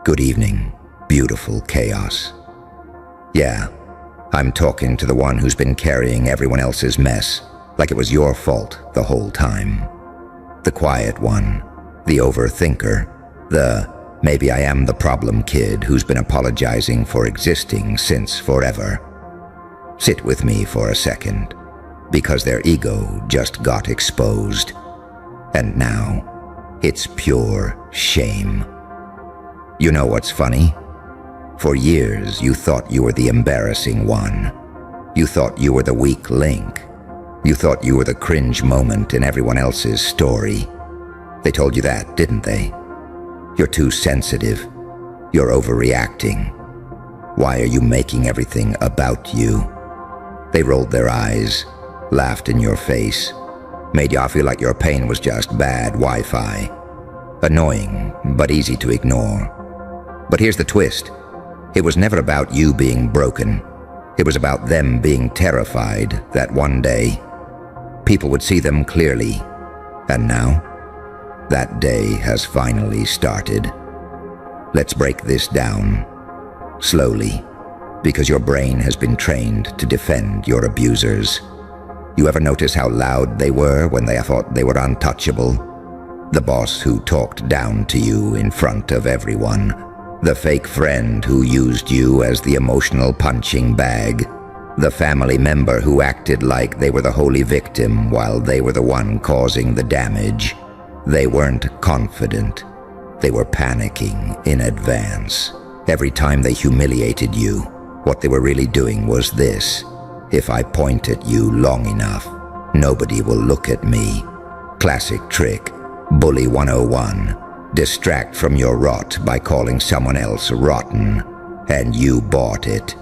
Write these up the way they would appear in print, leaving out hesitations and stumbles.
Good evening, beautiful chaos. Yeah, I'm talking to the one who's been carrying everyone else's mess like it was your fault the whole time. The quiet one, the overthinker, the maybe I am the problem kid who's been apologizing for existing since forever. Sit with me for a second, because their ego just got exposed. And now, it's pure shame. You know what's funny? For years, you thought you were the embarrassing one. You thought you were the weak link. You thought you were the cringe moment in everyone else's story. They told you that, didn't they? You're too sensitive. You're overreacting. Why are you making everything about you? They rolled their eyes, laughed in your face, made you feel like your pain was just bad Wi-Fi. Annoying, but easy to ignore. But here's the twist. It was never about you being broken. It was about them being terrified that one day people would see them clearly. And now, that day has finally started. Let's break this down, slowly, because your brain has been trained to defend your abusers. You ever notice how loud they were when they thought they were untouchable? The boss who talked down to you in front of everyone. The fake friend who used you as the emotional punching bag. The family member who acted like they were the holy victim while they were the one causing the damage. They weren't confident. They were panicking in advance. Every time they humiliated you, what they were really doing was this. If I point at you long enough, nobody will look at me. Classic trick. Bully 101. Distract from your rot by calling someone else rotten. And you bought it.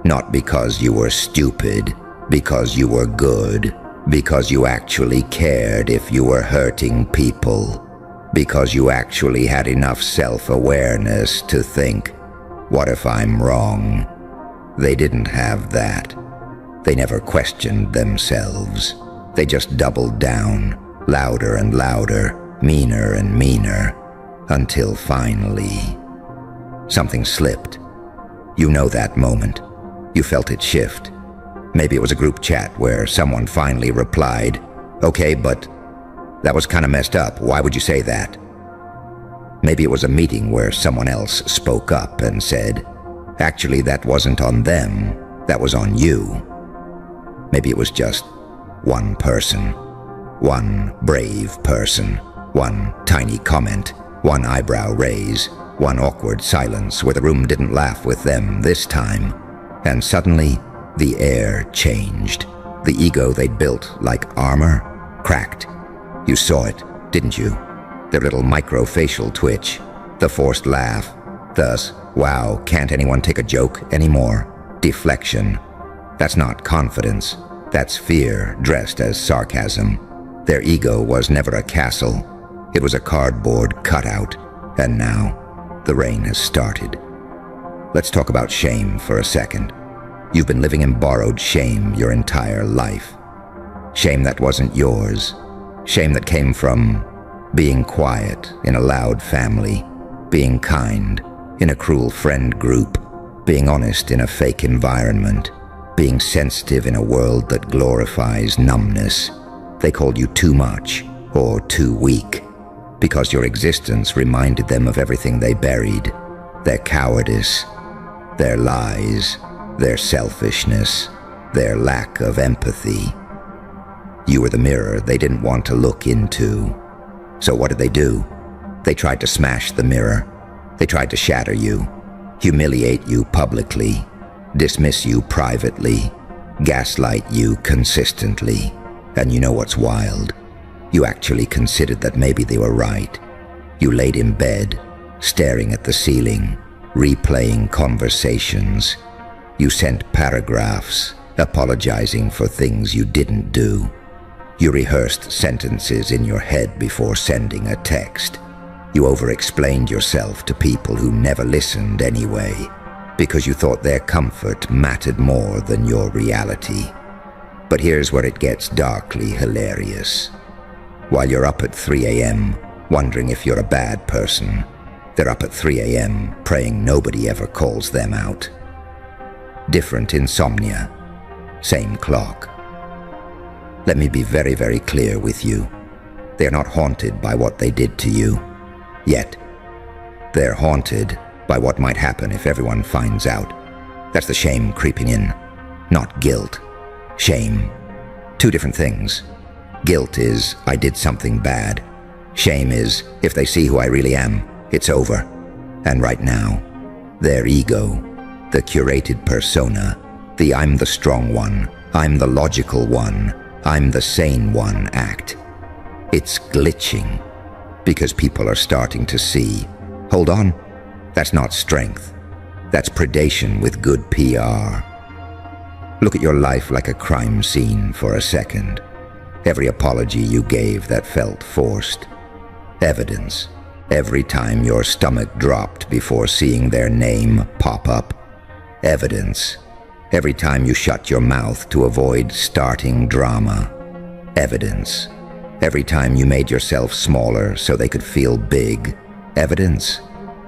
Not because you were stupid, because you were good. Because you actually cared if you were hurting people. Because you actually had enough self-awareness to think, what if I'm wrong? They didn't have that. They never questioned themselves. They just doubled down, louder and louder, meaner and meaner, until finally, something slipped. You know that moment. You felt it shift. Maybe it was a group chat where someone finally replied, okay, but that was kind of messed up. Why would you say that? Maybe it was a meeting where someone else spoke up and said, actually, that wasn't on them, that was on you. Maybe it was just one person, one brave person, one tiny comment, one eyebrow raise, one awkward silence where the room didn't laugh with them this time. And suddenly, the air changed. The ego they'd built like armor cracked. You saw it, didn't you? Their little micro-facial twitch, the forced laugh, thus, wow, can't anyone take a joke anymore? Deflection. That's not confidence. That's fear dressed as sarcasm. Their ego was never a castle. It was a cardboard cutout. And now, the rain has started. Let's talk about shame for a second. You've been living in borrowed shame your entire life. Shame that wasn't yours. Shame that came from being quiet in a loud family, being kind in a cruel friend group, being honest in a fake environment, being sensitive in a world that glorifies numbness. They called you too much or too weak because your existence reminded them of everything they buried, their cowardice, their lies, their selfishness, their lack of empathy. You were the mirror they didn't want to look into. So what did they do? They tried to smash the mirror. They tried to shatter you, humiliate you publicly, dismiss you privately, gaslight you consistently. And you know what's wild? You actually considered that maybe they were right. You laid in bed, staring at the ceiling, replaying conversations. You sent paragraphs, apologizing for things you didn't do. You rehearsed sentences in your head before sending a text. You over-explained yourself to people who never listened anyway, because you thought their comfort mattered more than your reality. But here's where it gets darkly hilarious. While you're up at 3 a.m., wondering if you're a bad person, They're up at 3 a.m. praying nobody ever calls them out. Different insomnia, same clock. Let me be very, very clear with you. They are not haunted by what they did to you, yet. They're haunted by what might happen if everyone finds out. That's the shame creeping in, not guilt. Shame. Two different things. Guilt is, I did something bad. Shame is, if they see who I really am, it's over. And right now, their ego, the curated persona, the I'm the strong one, I'm the logical one, I'm the sane one act. It's glitching because people are starting to see, hold on, that's not strength. That's predation with good PR. Look at your life like a crime scene for a second. Every apology you gave that felt forced. Evidence. Every time your stomach dropped before seeing their name pop up. Evidence. Every time you shut your mouth to avoid starting drama. Evidence. Every time you made yourself smaller so they could feel big. Evidence.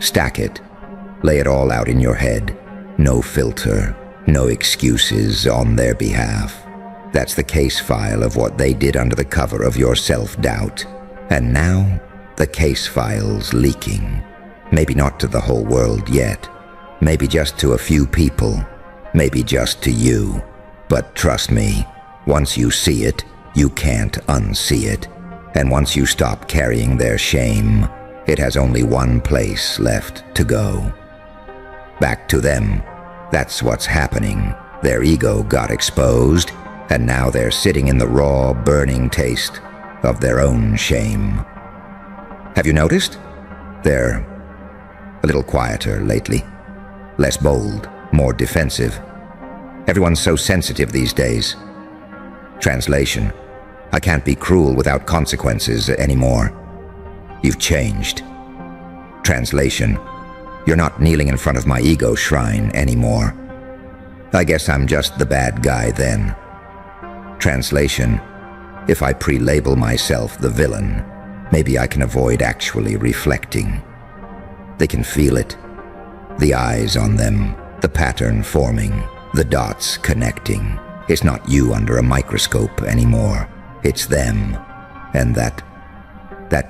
Stack it. Lay it all out in your head. No filter, no excuses on their behalf. That's the case file of what they did under the cover of your self-doubt. And now, the case file's leaking. Maybe not to the whole world yet. Maybe just to a few people. Maybe just to you. But trust me, once you see it, you can't unsee it. And once you stop carrying their shame, it has only one place left to go. Back to them. That's what's happening. Their ego got exposed, and now they're sitting in the raw, burning taste of their own shame. Have you noticed? They're a little quieter lately. Less bold, more defensive. Everyone's so sensitive these days. Translation: I can't be cruel without consequences anymore. You've changed. Translation: you're not kneeling in front of my ego shrine anymore. I guess I'm just the bad guy then. Translation: if I pre-label myself the villain, maybe I can avoid actually reflecting. They can feel it. The eyes on them, the pattern forming, the dots connecting. It's not you under a microscope anymore. It's them. And that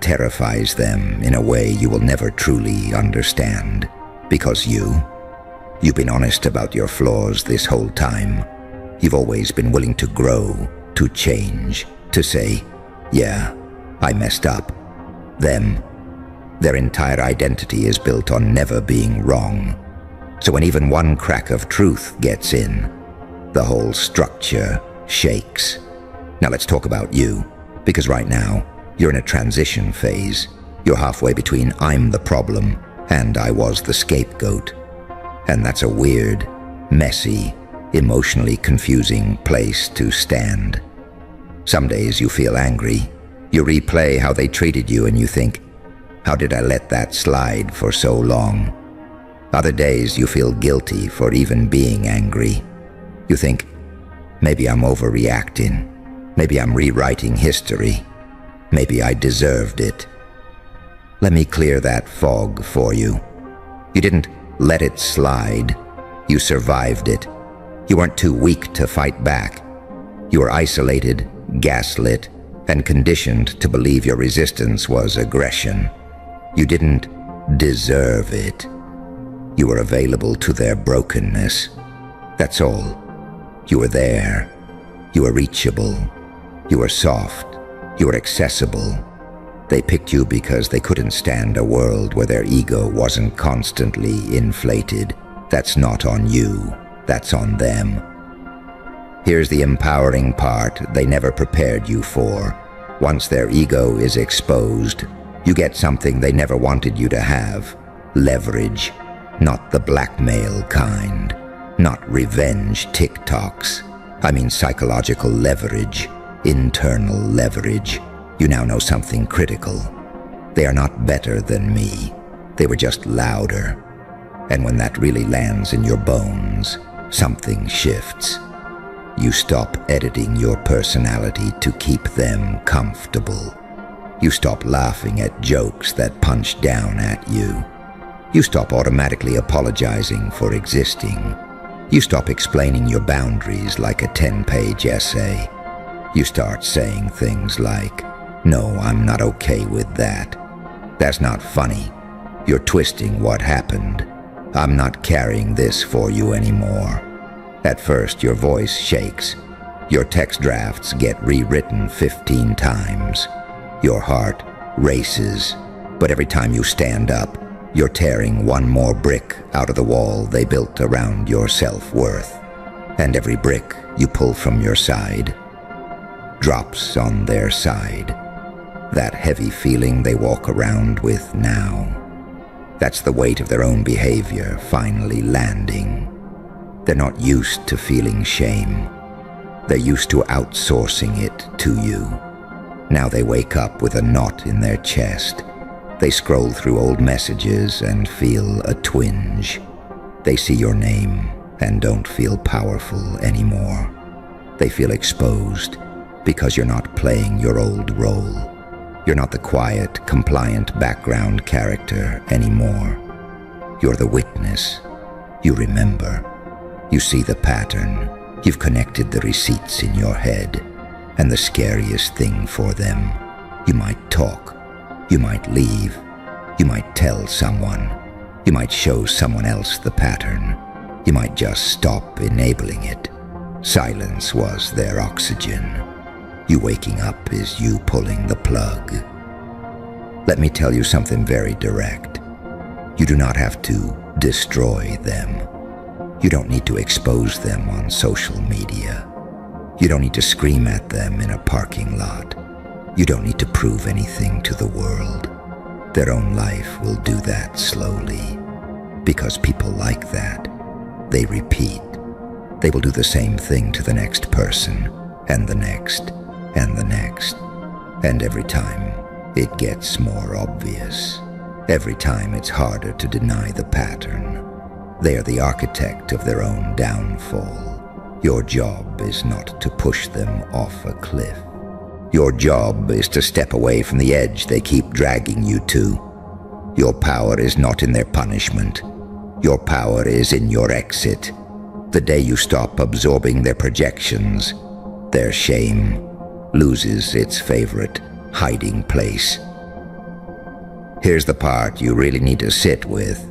terrifies them in a way you will never truly understand. Because you've been honest about your flaws this whole time. You've always been willing to grow, to change, to say, yeah, I messed up. Them, their entire identity is built on never being wrong. So when even one crack of truth gets in, the whole structure shakes. Now let's talk about you, because right now, you're in a transition phase. You're halfway between I'm the problem and I was the scapegoat. And that's a weird, messy, emotionally confusing place to stand. Some days you feel angry. You replay how they treated you and you think, how did I let that slide for so long? Other days you feel guilty for even being angry. You think, maybe I'm overreacting. Maybe I'm rewriting history. Maybe I deserved it. Let me clear that fog for you. You didn't let it slide. You survived it. You weren't too weak to fight back. You were isolated, gaslit, and conditioned to believe your resistance was aggression. You didn't deserve it. You were available to their brokenness. That's all. You were there. You were reachable. You were soft. You were accessible. They picked you because they couldn't stand a world where their ego wasn't constantly inflated. That's not on you. That's on them. Here's the empowering part they never prepared you for. Once their ego is exposed, you get something they never wanted you to have. Leverage. Not the blackmail kind. Not revenge TikToks. I mean psychological leverage. Internal leverage. You now know something critical. They are not better than me. They were just louder. And when that really lands in your bones, something shifts. You stop editing your personality to keep them comfortable. You stop laughing at jokes that punch down at you. You stop automatically apologizing for existing. You stop explaining your boundaries like a 10-page essay. You start saying things like, "No, I'm not okay with that. That's not funny. You're twisting what happened. I'm not carrying this for you anymore." At first, your voice shakes. Your text drafts get rewritten 15 times. Your heart races. But every time you stand up, you're tearing one more brick out of the wall they built around your self-worth. And every brick you pull from your side drops on their side. That heavy feeling they walk around with now. That's the weight of their own behavior finally landing. They're not used to feeling shame. They're used to outsourcing it to you. Now they wake up with a knot in their chest. They scroll through old messages and feel a twinge. They see your name and don't feel powerful anymore. They feel exposed because you're not playing your old role. You're not the quiet, compliant background character anymore. You're the witness. You remember. You see the pattern. You've connected the receipts in your head. And the scariest thing for them, you might talk. You might leave. You might tell someone. You might show someone else the pattern. You might just stop enabling it. Silence was their oxygen. You waking up is you pulling the plug. Let me tell you something very direct. You do not have to destroy them. You don't need to expose them on social media. You don't need to scream at them in a parking lot. You don't need to prove anything to the world. Their own life will do that slowly. Because people like that, they repeat. They will do the same thing to the next person, and the next, and the next. And every time, it gets more obvious. Every time it's harder to deny the pattern. They are the architect of their own downfall. Your job is not to push them off a cliff. Your job is to step away from the edge they keep dragging you to. Your power is not in their punishment. Your power is in your exit. The day you stop absorbing their projections, their shame loses its favorite hiding place. Here's the part you really need to sit with.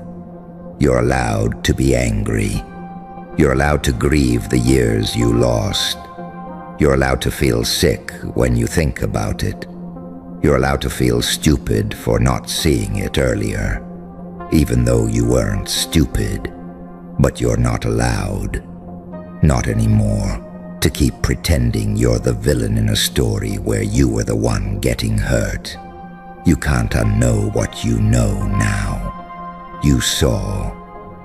You're allowed to be angry. You're allowed to grieve the years you lost. You're allowed to feel sick when you think about it. You're allowed to feel stupid for not seeing it earlier, even though you weren't stupid. But you're not allowed, not anymore, to keep pretending you're the villain in a story where you were the one getting hurt. You can't unknow what you know now. You saw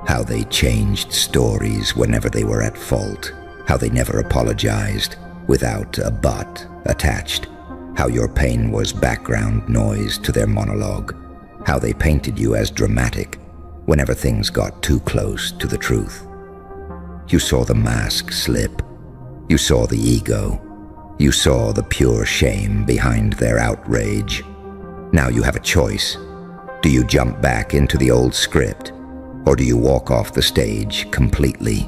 how they changed stories whenever they were at fault, how they never apologized without a but attached, how your pain was background noise to their monologue, how they painted you as dramatic whenever things got too close to the truth. You saw the mask slip. You saw the ego. You saw the pure shame behind their outrage. Now you have a choice. Do you jump back into the old script, or do you walk off the stage completely?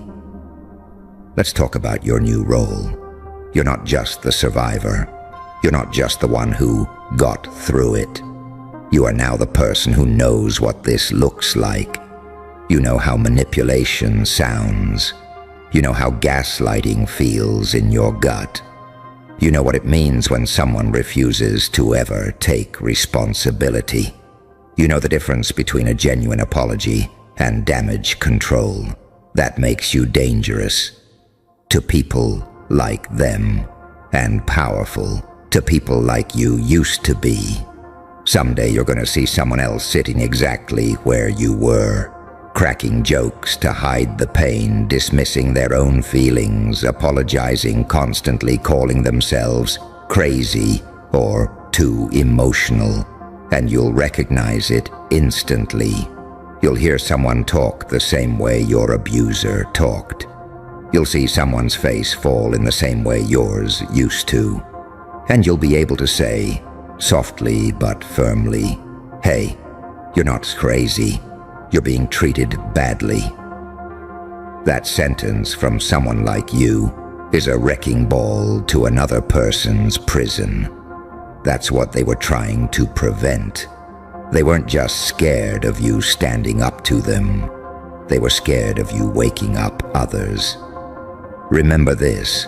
Let's talk about your new role. You're not just the survivor. You're not just the one who got through it. You are now the person who knows what this looks like. You know how manipulation sounds. You know how gaslighting feels in your gut. You know what it means when someone refuses to ever take responsibility. You know the difference between a genuine apology and damage control. That makes you dangerous to people like them, and powerful to people like you used to be. Someday you're going to see someone else sitting exactly where you were, cracking jokes to hide the pain, dismissing their own feelings, apologizing constantly, calling themselves crazy or too emotional, and you'll recognize it instantly. You'll hear someone talk the same way your abuser talked. You'll see someone's face fall in the same way yours used to. And you'll be able to say, softly but firmly, "Hey, you're not crazy. You're being treated badly. That sentence from someone like you is a wrecking ball to another person's prison. That's what they were trying to prevent. They weren't just scared of you standing up to them. They were scared of you waking up others. Remember this.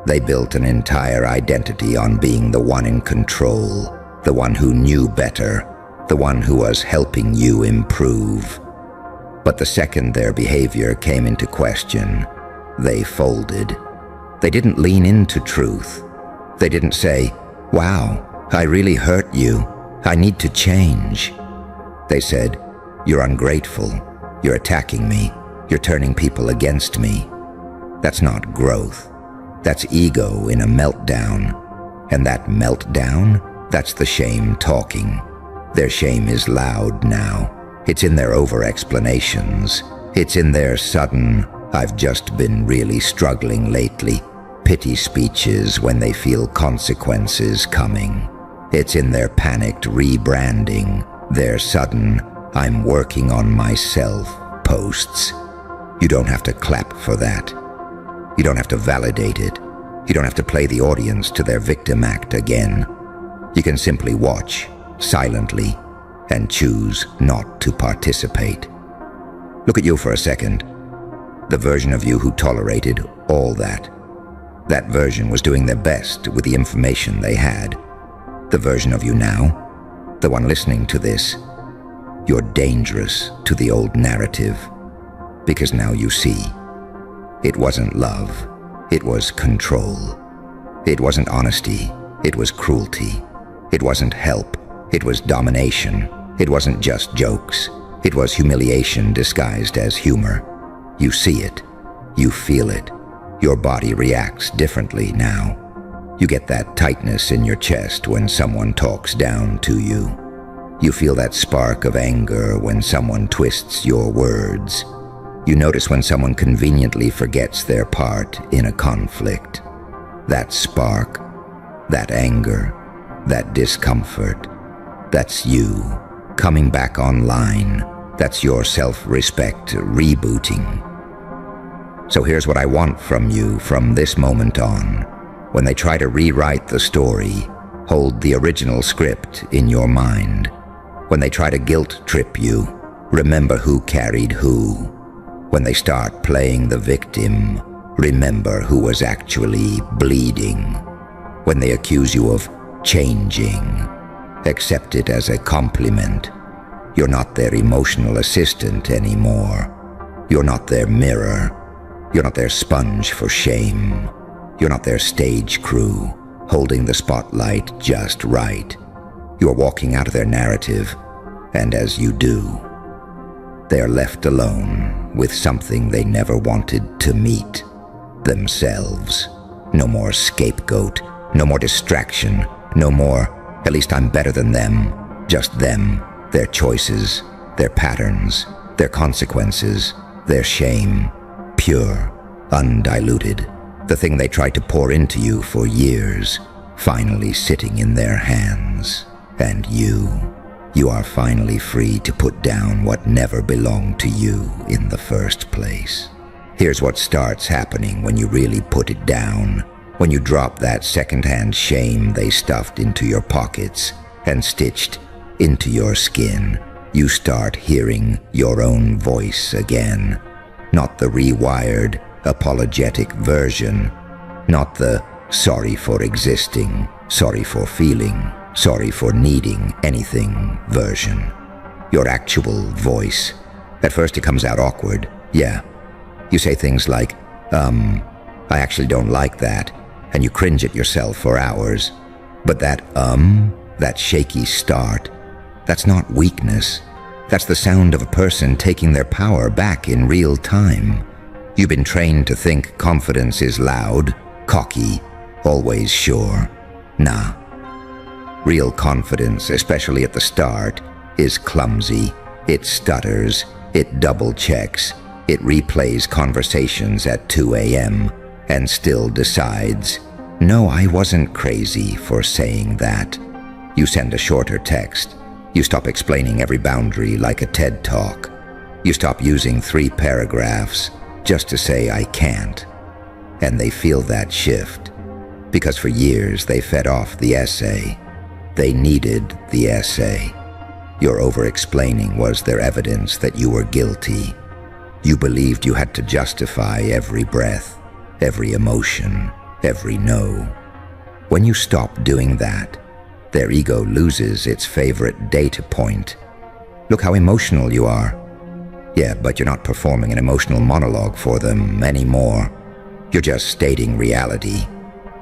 They built an entire identity on being the one in control, the one who knew better, the one who was helping you improve. But the second their behavior came into question, they folded. They didn't lean into truth. They didn't say, "Wow, I really hurt you. I need to change." They said, "You're ungrateful. You're attacking me. You're turning people against me." That's not growth. That's ego in a meltdown. And that meltdown, that's the shame talking. Their shame is loud now. It's in their over-explanations. It's in their sudden, "I've just been really struggling lately," pity speeches when they feel consequences coming. It's in their panicked rebranding, their sudden, "I'm working on myself" posts. You don't have to clap for that. You don't have to validate it. You don't have to play the audience to their victim act again. You can simply watch, silently, and choose not to participate. Look at you for a second. The version of you who tolerated all that. That version was doing their best with the information they had. The version of you now, the one listening to this, you're dangerous to the old narrative. Because now you see, it wasn't love, it was control. It wasn't honesty, it was cruelty. It wasn't help, it was domination. It wasn't just jokes, it was humiliation disguised as humor. You see it, you feel it. Your body reacts differently now. You get that tightness in your chest when someone talks down to you. You feel that spark of anger when someone twists your words. You notice when someone conveniently forgets their part in a conflict. That spark, that anger, that discomfort, that's you coming back online. That's your self-respect rebooting. So here's what I want from you from this moment on. When they try to rewrite the story, hold the original script in your mind. When they try to guilt trip you, remember who carried who. When they start playing the victim, remember who was actually bleeding. When they accuse you of changing, accept it as a compliment. You're not their emotional assistant anymore. You're not their mirror. You're not their sponge for shame. You're not their stage crew, holding the spotlight just right. You're walking out of their narrative, and as you do, they're left alone with something they never wanted to meet, themselves. No more scapegoat, no more distraction, no more, "At least I'm better than them," just them, their choices, their patterns, their consequences, their shame, pure, undiluted. The thing they tried to pour into you for years, finally sitting in their hands. And you are finally free to put down what never belonged to you in the first place. Here's what starts happening when you really put it down. When you drop that secondhand shame they stuffed into your pockets and stitched into your skin, you start hearing your own voice again. Not the rewired, apologetic version. Not the sorry for existing, sorry for feeling, sorry for needing anything version. Your actual voice. At first it comes out awkward, yeah. You say things like, I actually don't like that, and you cringe at yourself for hours. But that shaky start, that's not weakness. That's the sound of a person taking their power back in real time. You've been trained to think confidence is loud, cocky, always sure. Nah. Real confidence, especially at the start, is clumsy. It stutters, it double checks, it replays conversations at 2 a.m. and still decides, no, I wasn't crazy for saying that. You send a shorter text. You stop explaining every boundary like a TED Talk. You stop using 3 paragraphs just to say I can't. And they feel that shift, because for years they fed off the essay. They needed the essay. Your over-explaining was their evidence that you were guilty. You believed you had to justify every breath, every emotion, every no. When you stop doing that, their ego loses its favorite data point. Look how emotional you are. Yeah, but you're not performing an emotional monologue for them anymore. You're just stating reality.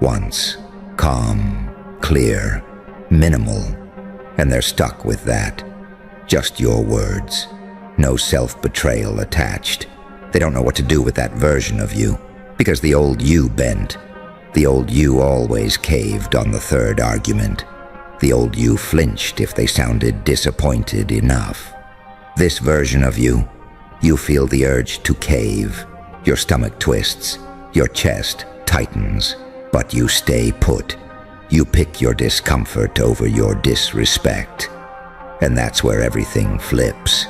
Once, calm, clear, minimal, and they're stuck with that. Just your words. No self-betrayal attached. They don't know what to do with that version of you, because the old you bent. The old you always caved on the third argument. The old you flinched if they sounded disappointed enough. This version of you, you feel the urge to cave. Your stomach twists, your chest tightens, but you stay put. You pick your discomfort over your disrespect. And that's where everything flips.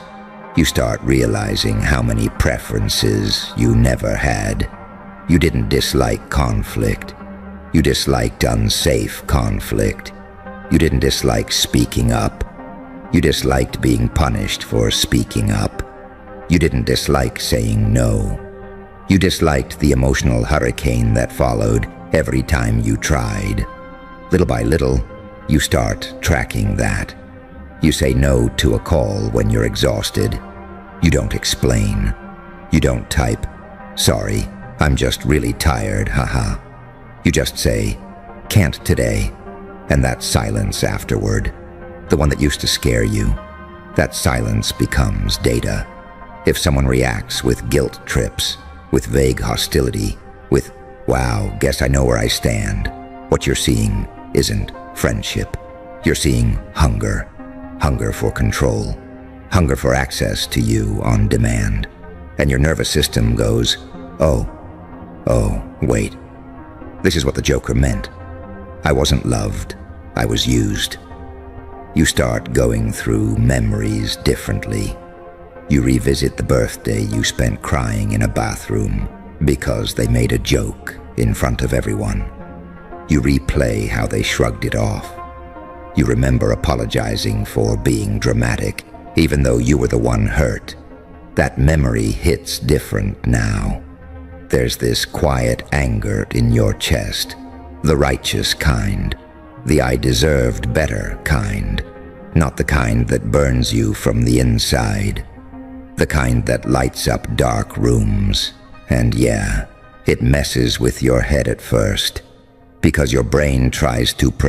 You start realizing how many preferences you never had. You didn't dislike conflict. You disliked unsafe conflict. You didn't dislike speaking up. You disliked being punished for speaking up. You didn't dislike saying no. You disliked the emotional hurricane that followed every time you tried. Little by little, you start tracking that. You say no to a call when you're exhausted. You don't explain. You don't type, "Sorry, I'm just really tired, haha." You just say, "Can't today." And that silence afterward, the one that used to scare you, that silence becomes data. If someone reacts with guilt trips, with vague hostility, with, "Wow, guess I know where I stand," what you're seeing isn't friendship. You're seeing hunger. Hunger for control. Hunger for access to you on demand. And your nervous system goes, oh, wait. This is what the Joker meant. I wasn't loved. I was used. You start going through memories differently. You revisit the birthday you spent crying in a bathroom because they made a joke in front of everyone. You replay how they shrugged it off. You remember apologizing for being dramatic, even though you were the one hurt. That memory hits different now. There's this quiet anger in your chest, the righteous kind, the I deserved better kind, not the kind that burns you from the inside, the kind that lights up dark rooms. And yeah, it messes with your head at first, because your brain tries to protect